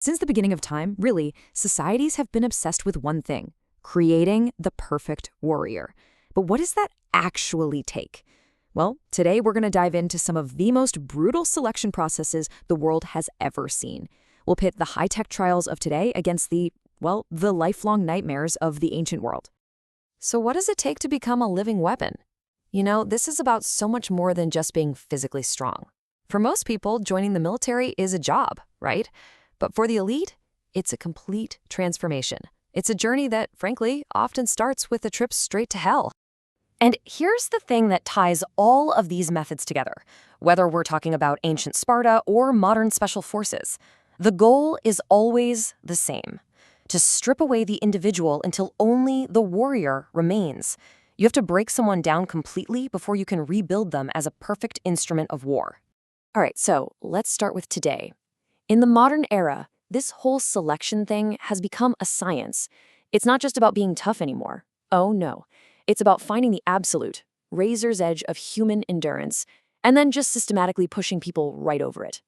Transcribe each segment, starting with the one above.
Since the beginning of time, really, societies have been obsessed with one thing: creating the perfect warrior. But what does that actually take? Well, today we're going to dive into some of the most brutal selection processes the world has ever seen. We'll pit the high-tech trials of today against the lifelong nightmares of the ancient world. So what does it take to become a living weapon? This is about so much more than just being physically strong. For most people, joining the military is a job, right? But for the elite, it's a complete transformation. It's a journey that, frankly, often starts with a trip straight to hell. And here's the thing that ties all of these methods together, whether we're talking about ancient Sparta or modern special forces. The goal is always the same: to strip away the individual until only the warrior remains. You have to break someone down completely before you can rebuild them as a perfect instrument of war. All right, so let's start with today. In the modern era, this whole selection thing has become a science. It's not just about being tough anymore. Oh no. It's about finding the absolute, razor's edge of human endurance, and then just systematically pushing people right over it.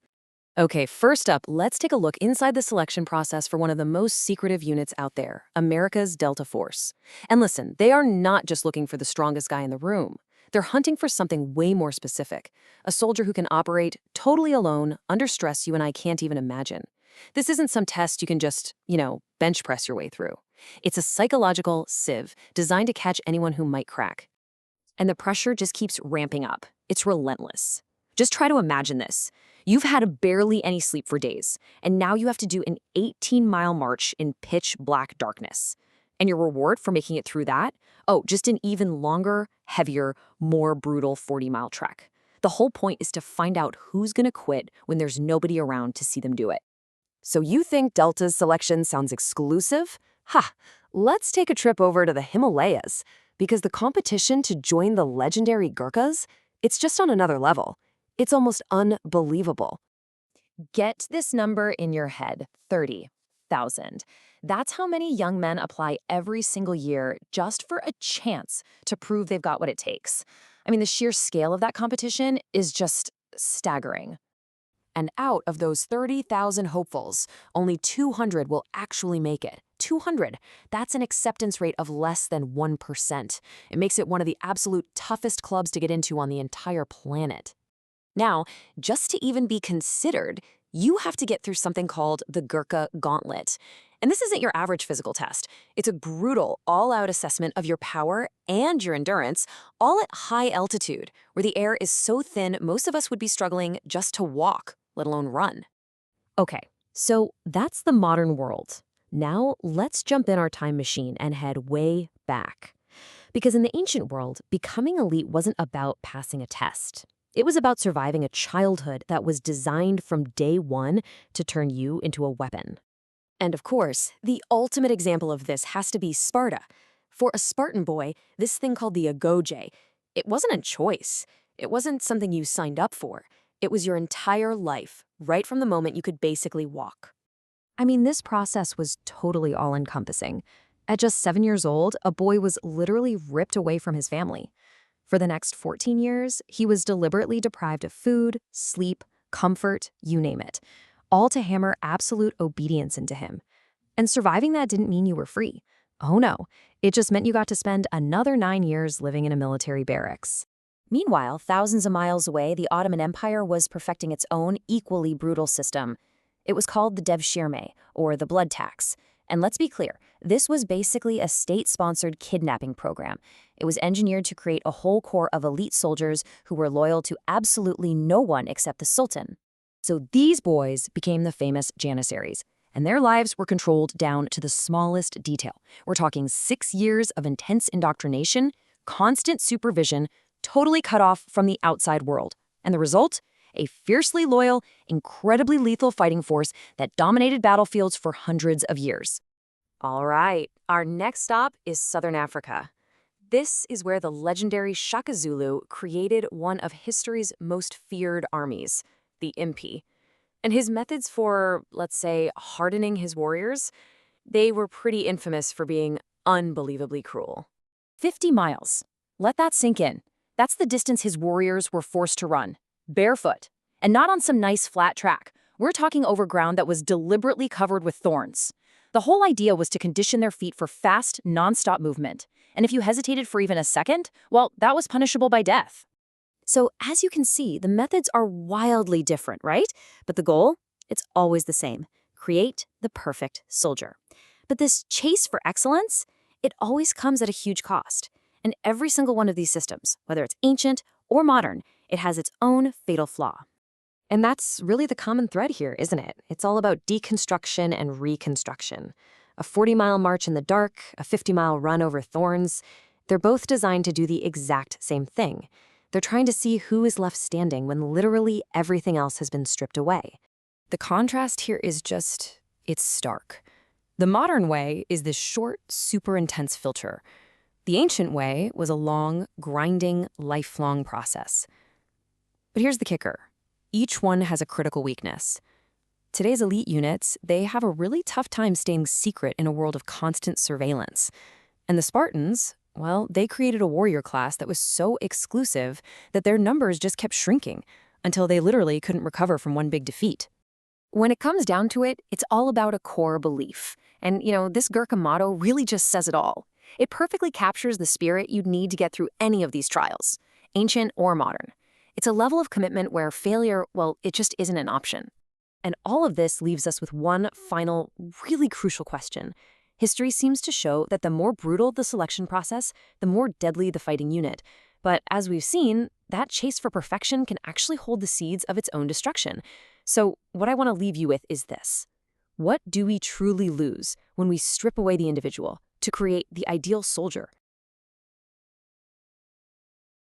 Okay, first up, let's take a look inside the selection process for one of the most secretive units out there, America's Delta Force. And listen, they are not just looking for the strongest guy in the room. They're hunting for something way more specific: a soldier who can operate totally alone, under stress you and I can't even imagine. This isn't some test you can just, bench press your way through. It's a psychological sieve designed to catch anyone who might crack. And the pressure just keeps ramping up. It's relentless. Just try to imagine this. You've had barely any sleep for days, and now you have to do an 18-mile march in pitch black darkness. And your reward for making it through that? Oh, just an even longer, heavier, more brutal 40-mile trek. The whole point is to find out who's going to quit when there's nobody around to see them do it. So you think Delta's selection sounds exclusive? Ha! Let's take a trip over to the Himalayas, because the competition to join the legendary Gurkhas, it's just on another level. It's almost unbelievable. Get this number in your head: 30,000. That's how many young men apply every single year just for a chance to prove they've got what it takes. I mean, the sheer scale of that competition is just staggering. And out of those 30,000 hopefuls, only 200 will actually make it. 200. That's an acceptance rate of less than 1%. It makes it one of the absolute toughest clubs to get into on the entire planet. Now, just to even be considered, you have to get through something called the Gurkha Gauntlet. And this isn't your average physical test. It's a brutal, all-out assessment of your power and your endurance, all at high altitude, where the air is so thin most of us would be struggling just to walk, let alone run. Okay, so that's the modern world. Now let's jump in our time machine and head way back. Because in the ancient world, becoming elite wasn't about passing a test. It was about surviving a childhood that was designed from day one to turn you into a weapon. And of course, the ultimate example of this has to be Sparta. For a Spartan boy, this thing called the Agoge, it wasn't a choice. It wasn't something you signed up for. It was your entire life, right from the moment you could basically walk. I mean, this process was totally all-encompassing. At just 7 years old, a boy was literally ripped away from his family. For the next 14 years, he was deliberately deprived of food, sleep, comfort, you name it, all to hammer absolute obedience into him. And surviving that didn't mean you were free. Oh no, it just meant you got to spend another 9 years living in a military barracks. Meanwhile, thousands of miles away, the Ottoman Empire was perfecting its own equally brutal system. It was called the devshirme, or the blood tax. And let's be clear, this was basically a state-sponsored kidnapping program. It was engineered to create a whole corps of elite soldiers who were loyal to absolutely no one except the Sultan. So these boys became the famous Janissaries, and their lives were controlled down to the smallest detail. We're talking 6 years of intense indoctrination, constant supervision, totally cut off from the outside world. And the result? A fiercely loyal, incredibly lethal fighting force that dominated battlefields for hundreds of years. All right, our next stop is Southern Africa. This is where the legendary Shaka Zulu created one of history's most feared armies, the Impi. And his methods for, let's say, hardening his warriors, they were pretty infamous for being unbelievably cruel. 50 miles. Let that sink in. That's the distance his warriors were forced to run, barefoot, and not on some nice flat track. We're talking over ground that was deliberately covered with thorns. The whole idea was to condition their feet for fast, non-stop movement. And if you hesitated for even a second, well, that was punishable by death. So as you can see, the methods are wildly different, right? But the goal? It's always the same. Create the perfect soldier. But this chase for excellence, it always comes at a huge cost. And every single one of these systems, whether it's ancient or modern, it has its own fatal flaw. And that's really the common thread here, isn't it? It's all about deconstruction and reconstruction. A 40-mile march in the dark, a 50-mile run over thorns, they're both designed to do the exact same thing. They're trying to see who is left standing when literally everything else has been stripped away. The contrast here is just, it's stark. The modern way is this short, super intense filter. The ancient way was a long, grinding, lifelong process. But here's the kicker. Each one has a critical weakness. Today's elite units, they have a really tough time staying secret in a world of constant surveillance. And the Spartans, well, they created a warrior class that was so exclusive that their numbers just kept shrinking until they literally couldn't recover from one big defeat. When it comes down to it, it's all about a core belief. And, this Gurkha motto really just says it all. It perfectly captures the spirit you'd need to get through any of these trials, ancient or modern. It's a level of commitment where failure, well, it just isn't an option. And all of this leaves us with one final, really crucial question. History seems to show that the more brutal the selection process, the more deadly the fighting unit. But as we've seen, that chase for perfection can actually hold the seeds of its own destruction. So what I want to leave you with is this. What do we truly lose when we strip away the individual to create the ideal soldier?